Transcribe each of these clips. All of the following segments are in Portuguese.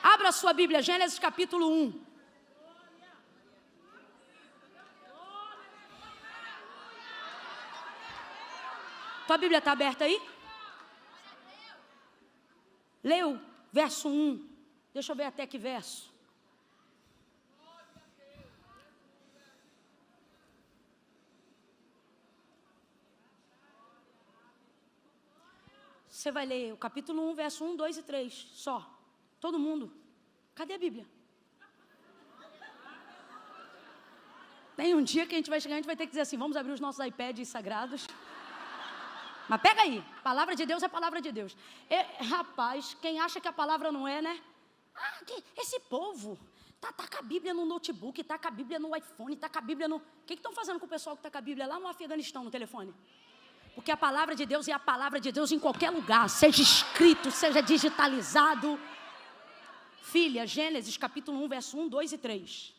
Abra a sua Bíblia, Gênesis capítulo 1. Tua Bíblia está aberta aí? Leia o verso 1. Deixa eu ver até que verso. Você vai ler o capítulo 1, verso 1, 2 e 3, só. Todo mundo. Cadê a Bíblia? Tem um dia que a gente vai chegar, a gente vai ter que dizer assim, vamos abrir os nossos iPads sagrados. Mas pega aí, palavra de Deus é palavra de Deus. Rapaz, quem acha que a palavra não é, né? Esse povo tá com a Bíblia no notebook, tá com a Bíblia no iPhone, tá com a Bíblia no... O que estão fazendo com o pessoal que tá com a Bíblia lá no Afeganistão, no telefone? Porque a palavra de Deus é a palavra de Deus em qualquer lugar, seja escrito, seja digitalizado. Filha, Gênesis capítulo 1, verso 1, 2 e 3.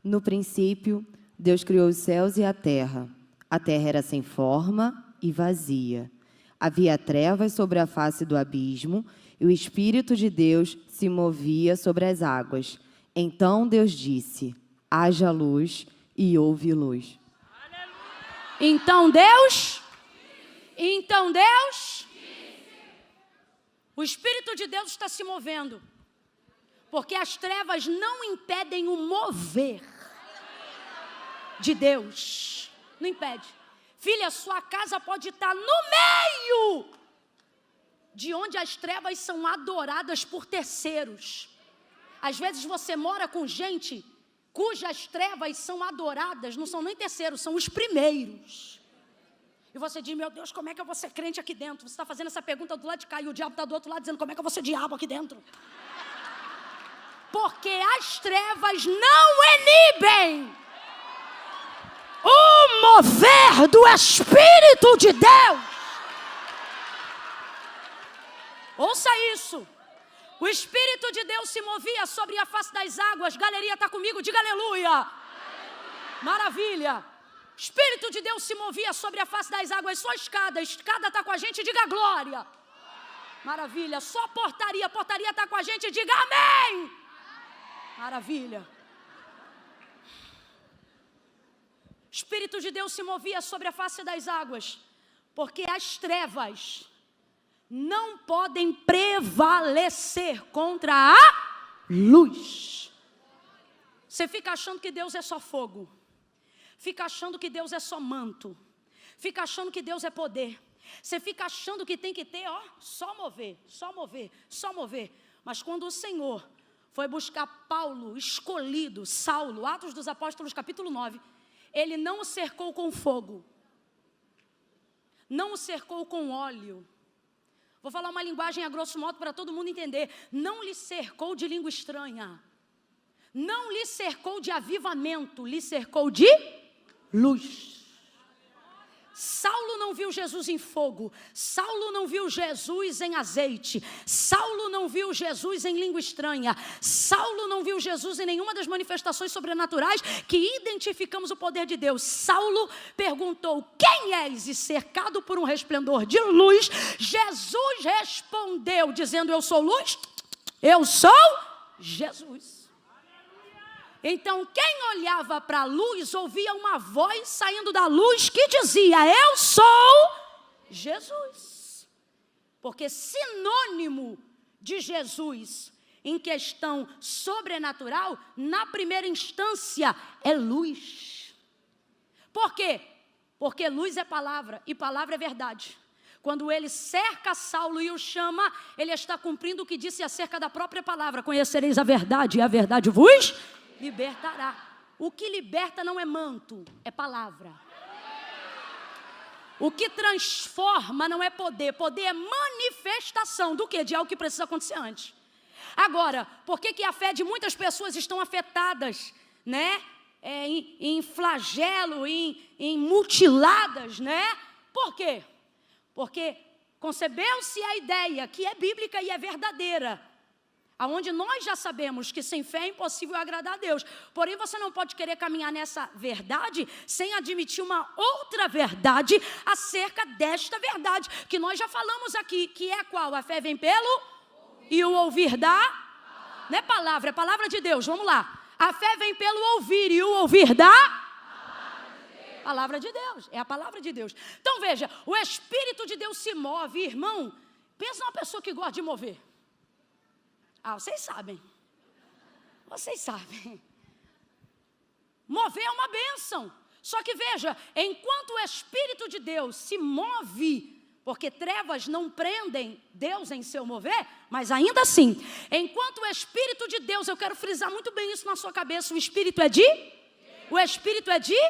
No princípio, Deus criou os céus e a terra. A terra era sem forma e vazia. Havia trevas sobre a face do abismo, e o Espírito de Deus se movia sobre as águas. Então Deus disse, haja luz, e houve luz. Então Deus, o Espírito de Deus está se movendo, porque as trevas não impedem o mover de Deus, não impede. Filha, sua casa pode estar no meio de onde as trevas são adoradas por terceiros. Às vezes você mora com gente cujas trevas são adoradas, não são nem terceiros, são os primeiros. E você diz, meu Deus, como é que eu vou ser crente aqui dentro? Você está fazendo essa pergunta do lado de cá e o diabo está do outro lado dizendo, como é que eu vou ser diabo aqui dentro? Porque as trevas não inibem o mover do Espírito de Deus. Ouça isso. O Espírito de Deus se movia sobre a face das águas. Galeria, está comigo? Diga aleluia. Aleluia. Maravilha. O Espírito de Deus se movia sobre a face das águas. Só escada está com a gente, diga glória. Maravilha. Só portaria está com a gente, diga amém. Maravilha. O Espírito de Deus se movia sobre a face das águas, porque as trevas não podem prevalecer contra a luz. Você fica achando que Deus é só fogo, fica achando que Deus é só manto, fica achando que Deus é poder, você fica achando que tem que ter, só mover, só mover, só mover. Mas quando o Senhor foi buscar Paulo, escolhido, Saulo, Atos dos Apóstolos, capítulo 9, ele não o cercou com fogo, não o cercou com óleo. Vou falar uma linguagem a grosso modo para todo mundo entender. Não lhe cercou de língua estranha, não lhe cercou de avivamento, lhe cercou de luz. Saulo não viu Jesus em fogo, Saulo não viu Jesus em azeite, Saulo não viu Jesus em língua estranha, Saulo não viu Jesus em nenhuma das manifestações sobrenaturais que identificamos o poder de Deus. Saulo perguntou, quem és? E cercado por um resplendor de luz, Jesus respondeu dizendo, eu sou luz, eu sou Jesus. Então, quem olhava para a luz, ouvia uma voz saindo da luz que dizia, eu sou Jesus. Porque sinônimo de Jesus em questão sobrenatural, na primeira instância, é luz. Por quê? Porque luz é palavra e palavra é verdade. Quando ele cerca Saulo e o chama, ele está cumprindo o que disse acerca da própria palavra, conhecereis a verdade e a verdade vos libertará. O que liberta não é manto, é palavra. O que transforma não é poder, poder é manifestação do quê? De algo que precisa acontecer antes. Agora, por que a fé de muitas pessoas estão afetadas, né? Em flagelo, em mutiladas, né? Por quê? Porque concebeu-se a ideia que é bíblica e é verdadeira. aonde nós já sabemos que sem fé é impossível agradar a Deus. Porém, você não pode querer caminhar nessa verdade sem admitir uma outra verdade acerca desta verdade, que nós já falamos aqui, que é qual? A fé vem pelo e o ouvir da... Não é palavra, é palavra de Deus, vamos lá. A fé vem pelo ouvir e o ouvir da... Palavra de Deus, é a palavra de Deus. Então veja, o Espírito de Deus se move, irmão. Pensa numa pessoa que gosta de mover. Vocês sabem. Vocês sabem. Mover é uma bênção. Só que veja, enquanto o Espírito de Deus se move, porque trevas não prendem Deus em seu mover, mas ainda assim, enquanto o Espírito de Deus, eu quero frisar muito bem isso na sua cabeça, o Espírito é de? O Espírito é de?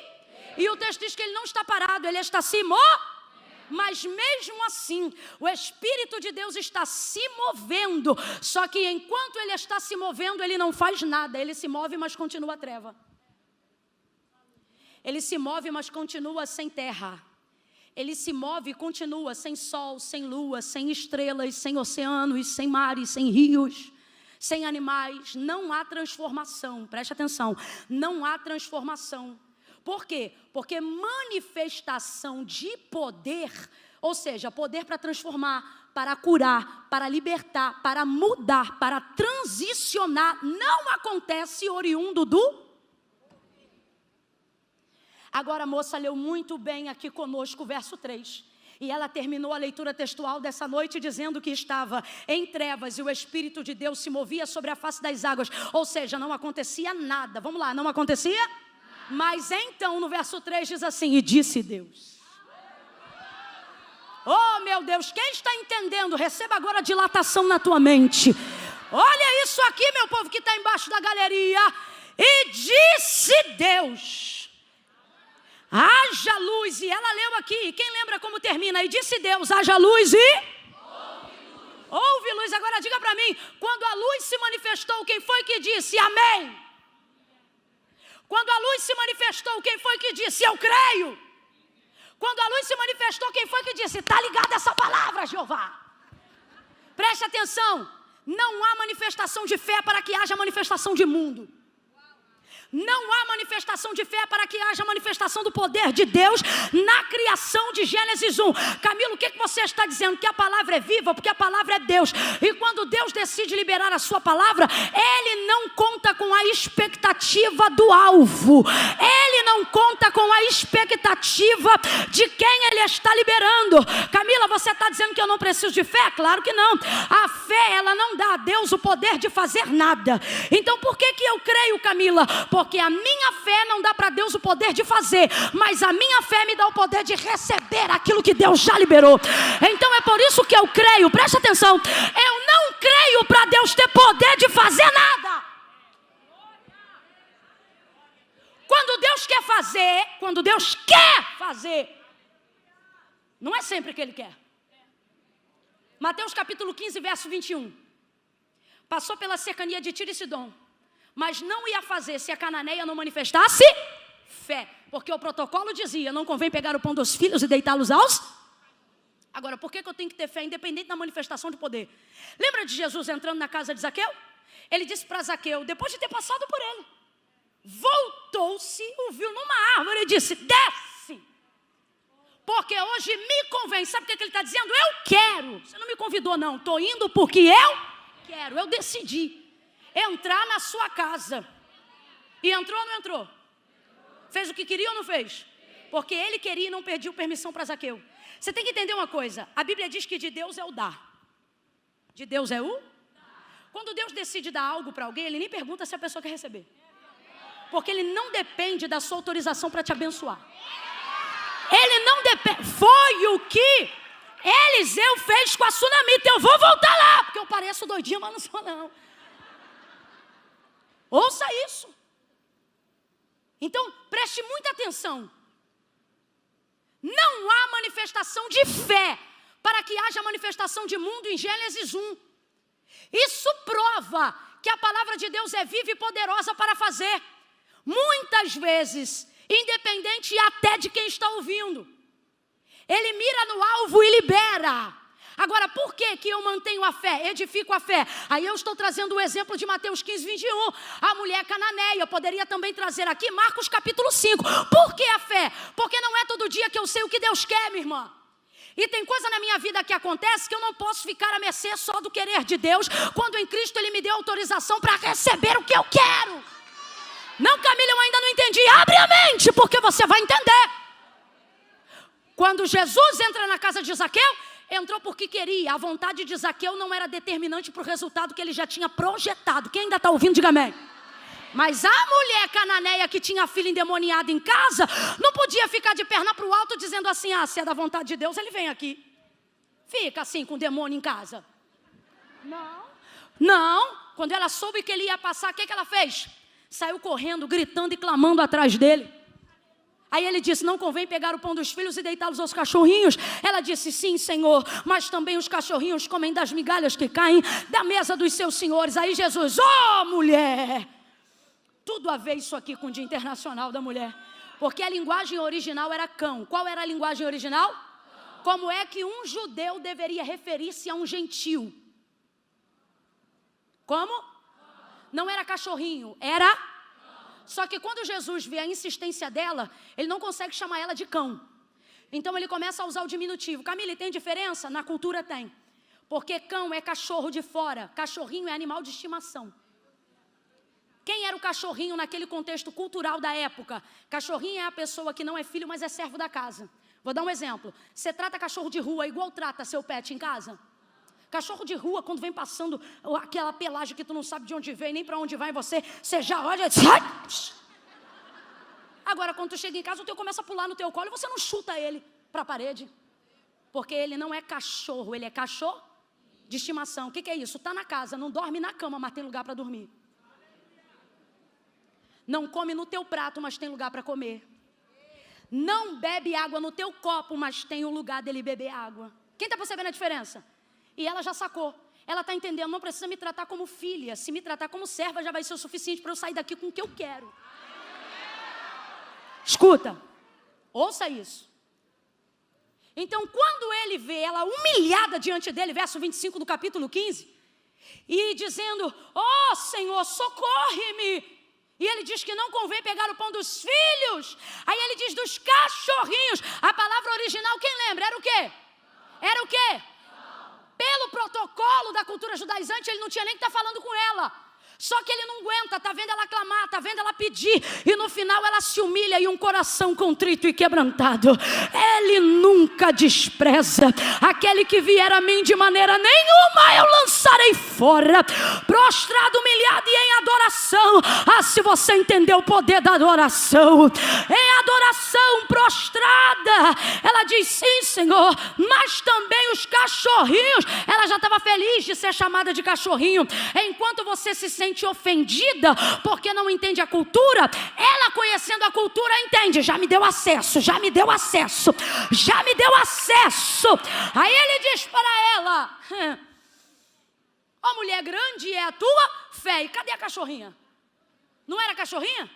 E o texto diz que ele não está parado, ele está se movendo. Mas mesmo assim, o Espírito de Deus está se movendo. Só que enquanto ele está se movendo, ele não faz nada. Ele se move, mas continua a treva. Ele se move, mas continua sem terra. Ele se move e continua sem sol, sem lua, sem estrelas, sem oceanos, sem mares, sem rios, sem animais. Não há transformação, preste atenção, não há transformação. Por quê? Porque manifestação de poder, ou seja, poder para transformar, para curar, para libertar, para mudar, para transicionar, não acontece oriundo do... Agora a moça leu muito bem aqui conosco o verso 3. E ela terminou a leitura textual dessa noite dizendo que estava em trevas e o Espírito de Deus se movia sobre a face das águas. Ou seja, não acontecia nada. Vamos lá, não acontecia? Mas então no verso 3 diz assim, e disse Deus. Oh meu Deus, quem está entendendo? Receba agora a dilatação na tua mente. Olha isso aqui, meu povo que está embaixo da galeria. E disse Deus, haja luz. E ela leu aqui, quem lembra como termina? E disse Deus, haja luz e... Houve luz. Agora diga para mim, quando a luz se manifestou, quem foi que disse amém? Quando a luz se manifestou, quem foi que disse eu creio? Quando a luz se manifestou, quem foi que disse está ligada essa palavra, Jeová? Preste atenção, não há manifestação de fé para que haja manifestação de mundo. Não há manifestação de fé para que haja manifestação do poder de Deus na criação de Gênesis 1. Camilo, o que você está dizendo? Que a palavra é viva, porque a palavra é Deus. E quando Deus decide liberar a sua palavra, Ele não conta com a expectativa do alvo. Ele não conta com a expectativa de quem Ele está liberando. Camila, você está dizendo que eu não preciso de fé? Claro que não. A fé, ela não dá a Deus o poder de fazer nada. Então por que eu creio, Camila? Porque a minha fé não dá para Deus o poder de fazer, mas a minha fé me dá o poder de receber aquilo que Deus já liberou. Então é por isso que eu creio, preste atenção, eu não creio para Deus ter poder de fazer nada. Quando Deus quer fazer, não é sempre que Ele quer. Mateus capítulo 15, verso 21. Passou pela cercania de Tiro e Sidom, mas não ia fazer se a cananeia não manifestasse fé. Porque o protocolo dizia, não convém pegar o pão dos filhos e deitá-los aos... Agora, por que eu tenho que ter fé independente da manifestação de poder? Lembra de Jesus entrando na casa de Zaqueu? Ele disse para Zaqueu, depois de ter passado por ele, voltou-se, o viu numa árvore e disse, desce, porque hoje me convém. Sabe o que ele está dizendo? Eu quero. Você não me convidou não, estou indo porque eu quero, eu decidi entrar na sua casa. E entrou ou não entrou? Fez o que queria ou não fez? Porque ele queria e não pediu permissão para Zaqueu. Você tem que entender uma coisa, a Bíblia diz que de Deus é o dar. De Deus é o? Quando Deus decide dar algo para alguém, Ele nem pergunta se a pessoa quer receber. Porque Ele não depende da sua autorização para te abençoar. Ele não depende. Foi o que Eliseu fez com a Sunamita. Eu vou voltar lá, porque eu pareço doidinha, mas não sou não. Ouça isso. Então, preste muita atenção. Não há manifestação de fé para que haja manifestação de mundo em Gênesis 1. Isso prova que a palavra de Deus é viva e poderosa para fazer. Muitas vezes, independente até de quem está ouvindo. Ele mira no alvo e libera. Agora, por que eu mantenho a fé, edifico a fé? Aí eu estou trazendo o exemplo de Mateus 15, 21. A mulher cananeia, eu poderia também trazer aqui Marcos capítulo 5. Por que a fé? Porque não é todo dia que eu sei o que Deus quer, minha irmã. E tem coisa na minha vida que acontece que eu não posso ficar à mercê só do querer de Deus, quando em Cristo Ele me deu autorização para receber o que eu quero. Não, Camila, eu ainda não entendi. Abre a mente, porque você vai entender. Quando Jesus entra na casa de Zaqueu, entrou porque queria. A vontade de Zaqueu não era determinante para o resultado que ele já tinha projetado. Quem ainda está ouvindo, diga amém. Mas a mulher cananeia que tinha a filha endemoniada em casa, não podia ficar de perna para o alto dizendo assim, se é da vontade de Deus, ele vem aqui. Fica assim com o demônio em casa. Não. Quando ela soube que ele ia passar, o que ela fez? Saiu correndo, gritando e clamando atrás dele. Aí ele disse, não convém pegar o pão dos filhos e deitá-los aos cachorrinhos. Ela disse, sim, Senhor, mas também os cachorrinhos comem das migalhas que caem da mesa dos seus senhores. Aí Jesus, mulher, tudo a ver isso aqui com o Dia Internacional da Mulher. Porque a linguagem original era cão. Qual era a linguagem original? Como é que um judeu deveria referir-se a um gentil? Como? Não era cachorrinho, era... Só que quando Jesus vê a insistência dela, ele não consegue chamar ela de cão. Então ele começa a usar o diminutivo. Camila, tem diferença? Na cultura tem. Porque cão é cachorro de fora, cachorrinho é animal de estimação. Quem era o cachorrinho naquele contexto cultural da época? Cachorrinho é a pessoa que não é filho, mas é servo da casa. Vou dar um exemplo. Você trata cachorro de rua igual trata seu pet em casa? Cachorro de rua, quando vem passando aquela pelagem que tu não sabe de onde vem, nem para onde vai você já olha e diz, ai! Agora, quando tu chega em casa, o teu começa a pular no teu colo e você não chuta ele para a parede. Porque ele não é cachorro, ele é cachorro de estimação. O que é isso? Está na casa, não dorme na cama, mas tem lugar para dormir. Não come no teu prato, mas tem lugar para comer. Não bebe água no teu copo, mas tem o lugar dele beber água. Quem está percebendo a diferença? E ela já sacou, ela está entendendo, não precisa me tratar como filha, se me tratar como serva já vai ser o suficiente para eu sair daqui com o que eu quero. Escuta, ouça isso. Então quando ele vê ela humilhada diante dele, verso 25 do capítulo 15, e dizendo, Senhor, socorre-me, e ele diz que não convém pegar o pão dos filhos, aí ele diz dos cachorrinhos, a palavra original, quem lembra, era o quê? Era o quê? Pelo protocolo da cultura judaizante, ele não tinha nem que estar falando com ela. Só que ele não aguenta, está vendo ela clamar, está vendo ela pedir. E no final ela se humilha e um coração contrito e quebrantado. Ele nunca despreza. Aquele que vier a mim de maneira nenhuma eu lançarei fora. Prostrado, humilhado e em adoração. Se você entender o poder da adoração. Em adoração, prostrada. Ela diz, sim, Senhor. Mas também os cachorrinhos. Ela já estava feliz de ser chamada de cachorrinho. Enquanto você se sente ofendida porque não entende a cultura, ela conhecendo a cultura entende, já me deu acesso. Aí ele diz para ela, mulher, grande é a tua fé. E cadê a cachorrinha? Não era cachorrinha?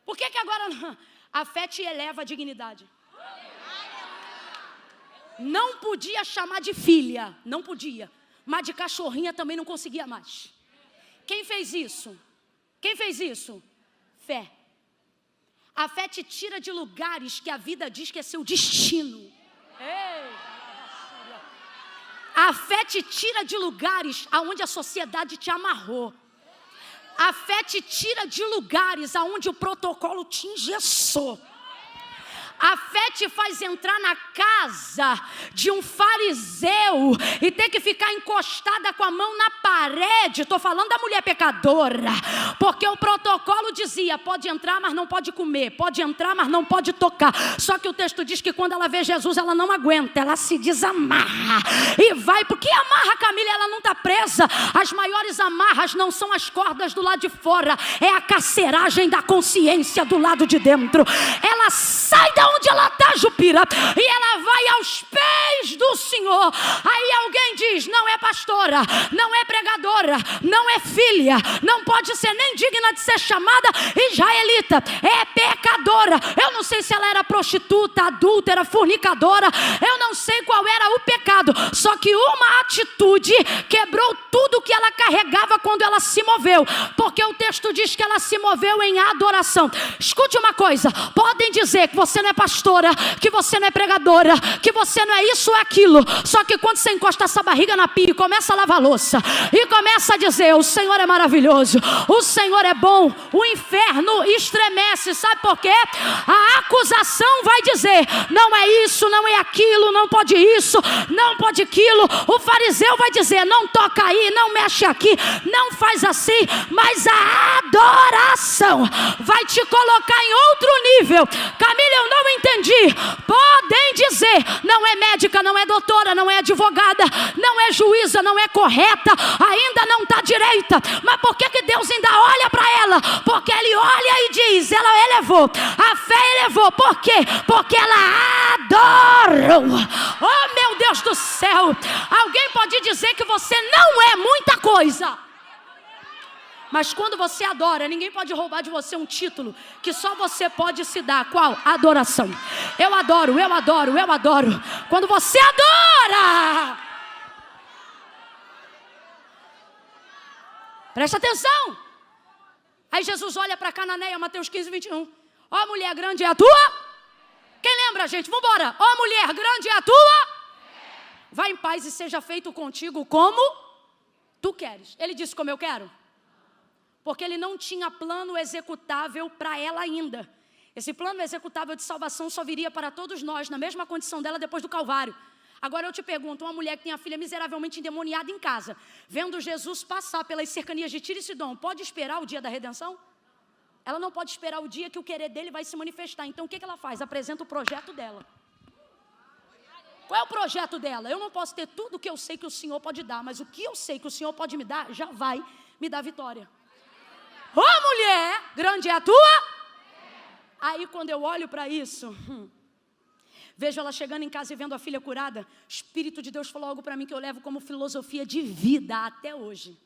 Por que agora a fé te eleva a dignidade? Não podia chamar de filha, não podia, mas de cachorrinha também não conseguia mais. Quem fez isso? Fé. A fé te tira de lugares que a vida diz que é seu destino. A fé te tira de lugares aonde a sociedade te amarrou. A fé te tira de lugares aonde o protocolo te engessou. A fé te faz entrar na casa de um fariseu e ter que ficar encostada com a mão na parede. Estou falando da mulher pecadora, porque o protocolo dizia, pode entrar, mas não pode comer, pode entrar, mas não pode tocar. Só que o texto diz que quando ela vê Jesus, ela não aguenta, ela se desamarra e vai, porque amarra, Camila, ela não está presa. As maiores amarras não são as cordas do lado de fora, é a carceragem da consciência do lado de dentro. Ela sai da onde ela está, Jupira, e ela vai aos pés do Senhor. Aí alguém diz: não é pastora, não é pregadora, não é filha, não pode ser nem digna de ser chamada israelita, é pecadora. Eu não sei se ela era prostituta, adúltera, fornicadora, eu não sei qual era o pecado, só que uma atitude quebrou tudo que ela carregava quando ela se moveu, porque o texto diz que ela se moveu em adoração. Escute uma coisa: podem dizer que você não é pastora, que você não é pregadora, que você não é isso ou aquilo, só que quando você encosta essa barriga na pia e começa a lavar louça e começa a dizer: o Senhor é maravilhoso, o Senhor é bom, o inferno estremece. Sabe por quê? A acusação vai dizer: não é isso, não é aquilo, não pode isso, não pode aquilo. O fariseu vai dizer: não toca aí, não mexe aqui, não faz assim. Mas a adoração vai te colocar em outro nível. Camila, eu não entendi. Podem dizer: não é médica, não é doutora, não é advogada, não é juíza, não é correta, ainda não está direita. Mas por que Deus ainda olha para ela? Porque Ele olha e diz: ela elevou, a fé elevou. Por quê? Porque ela adora. Oh, meu Deus do céu! Alguém pode dizer que você não é muita coisa, mas quando você adora, ninguém pode roubar de você um título que só você pode se dar. Qual? Adoração. Eu adoro, eu adoro, eu adoro. Quando você adora, presta atenção. Aí Jesus olha para Cananeia, Mateus 15, 21. Ó, mulher, grande é a tua? Quem lembra, gente? Vamos embora. Ó, mulher, grande é a tua? Vai em paz e seja feito contigo como tu queres. Ele disse: como eu quero? Porque ele não tinha plano executável para ela ainda. Esse plano executável de salvação só viria para todos nós, na mesma condição dela depois do Calvário. Agora eu te pergunto: uma mulher que tem a filha miseravelmente endemoniada em casa, vendo Jesus passar pelas cercanias de Tiro e Sidom, pode esperar o dia da redenção? Ela não pode esperar o dia que o querer dele vai se manifestar. Então o que ela faz? Apresenta o projeto dela. Qual é o projeto dela? Eu não posso ter tudo que eu sei que o Senhor pode dar, mas o que eu sei que o Senhor pode me dar, já vai me dar vitória. Ô, mulher, grande é a tua? Aí quando eu olho para isso, vejo ela chegando em casa e vendo a filha curada, o Espírito de Deus falou algo para mim que eu levo como filosofia de vida até hoje.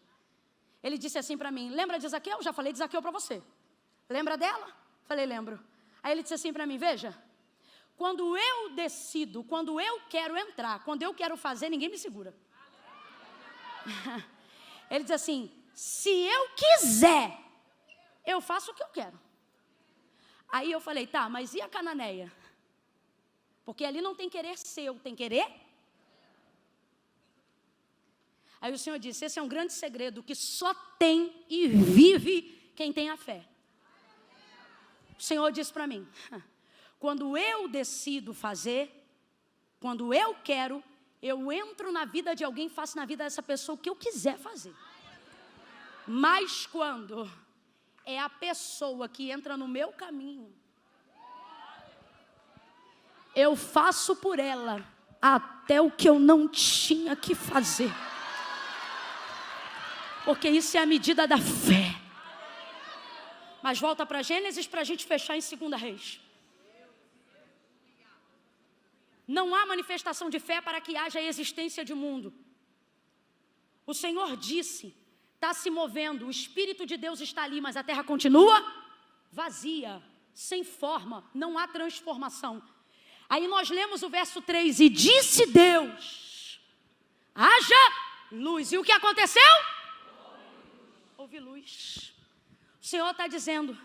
Ele disse assim para mim: lembra de Zaqueu? Já falei de Zaqueu para você. Lembra dela? Falei: lembro. Aí ele disse assim para mim: veja, quando eu decido, quando eu quero entrar, quando eu quero fazer, ninguém me segura. Ele diz assim: se eu quiser, eu faço o que eu quero. Aí eu falei: tá, mas e a Cananeia? Porque ali não tem querer seu, tem querer. Aí o Senhor disse: esse é um grande segredo que só tem e vive quem tem a fé. O Senhor disse para mim: quando eu decido fazer, quando eu quero, eu entro na vida de alguém, faço na vida dessa pessoa o que eu quiser fazer. Mas quando é a pessoa que entra no meu caminho, eu faço por ela até o que eu não tinha que fazer. Porque isso é a medida da fé. Mas volta para Gênesis para a gente fechar em 2 Reis. Não há manifestação de fé para que haja existência de mundo. O Senhor disse: está se movendo, o Espírito de Deus está ali, mas a terra continua vazia, sem forma, não há transformação. Aí nós lemos o verso 3: e disse Deus: haja luz. E o que aconteceu? Houve luz. O Senhor está dizendo: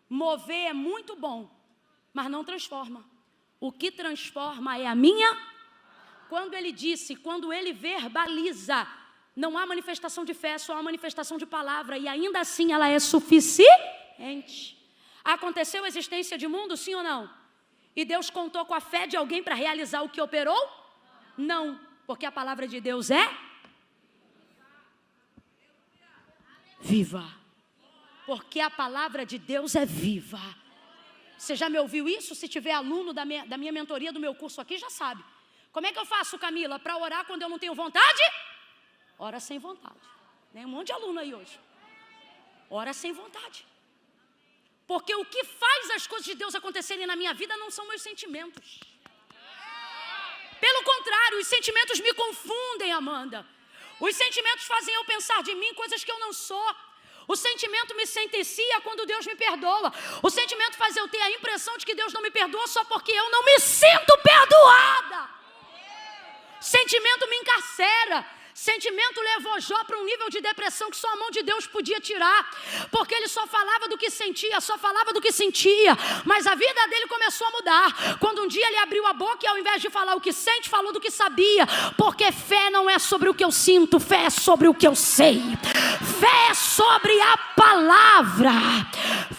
mover é muito bom, mas não transforma. O que transforma é a minha. Quando ele disse, quando ele verbaliza, não há manifestação de fé, só há manifestação de palavra, e ainda assim ela é suficiente. Aconteceu a existência de mundo, sim ou não? E Deus contou com a fé de alguém para realizar o que operou? Não, porque a palavra de Deus é viva. Porque a palavra de Deus é viva. Você já me ouviu isso? Se tiver aluno da minha mentoria, do meu curso aqui, já sabe. Como é que eu faço, Camila, para orar quando eu não tenho vontade? Ora sem vontade. Tem um monte de aluno aí hoje. Ora sem vontade. Porque o que faz as coisas de Deus acontecerem na minha vida não são meus sentimentos. Pelo contrário, os sentimentos me confundem, Amanda. Os sentimentos fazem eu pensar de mim coisas que eu não sou. O sentimento me sentencia quando Deus me perdoa. O sentimento faz eu ter a impressão de que Deus não me perdoa só porque eu não me sinto perdoada. Sentimento me encarcera. Sentimento levou Jó para um nível de depressão que só a mão de Deus podia tirar, porque ele só falava do que sentia, mas a vida dele começou a mudar, quando um dia ele abriu a boca e ao invés de falar o que sente, falou do que sabia, porque fé não é sobre o que eu sinto, fé é sobre o que eu sei, fé é sobre a palavra,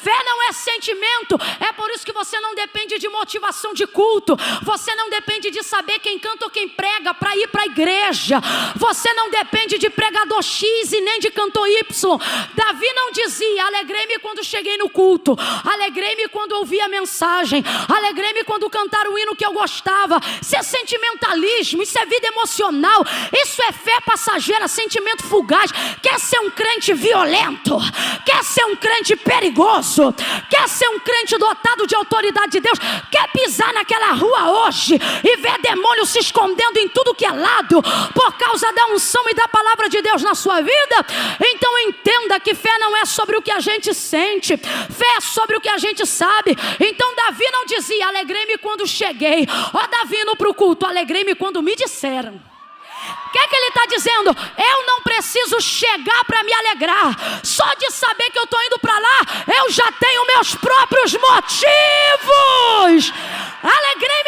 fé não é sentimento, é por isso que você não depende de motivação de culto, você não depende de saber quem canta ou quem prega para ir para a igreja, você não depende de pregador X e nem de cantor Y. Davi não dizia, alegrei-me quando cheguei no culto, alegrei-me quando ouvi a mensagem, alegrei-me quando cantaram o hino que eu gostava. Isso é sentimentalismo, isso é vida emocional, isso é fé passageira, sentimento fugaz. Quer ser um crente violento, quer ser um crente perigoso, quer ser um crente dotado de autoridade de Deus, quer pisar naquela rua hoje e ver demônio se escondendo em tudo que é lado, por causa da unção e da palavra de Deus na sua vida, então entenda que fé não é sobre o que a gente sente, fé é sobre o que a gente sabe. Então Davi não dizia, alegrei-me quando cheguei, Davi indo para o culto, alegrei-me quando me disseram. O que é que ele está dizendo? Eu não preciso chegar para me alegrar, só de saber que eu estou indo para lá, eu já tenho meus próprios motivos. Alegrei-me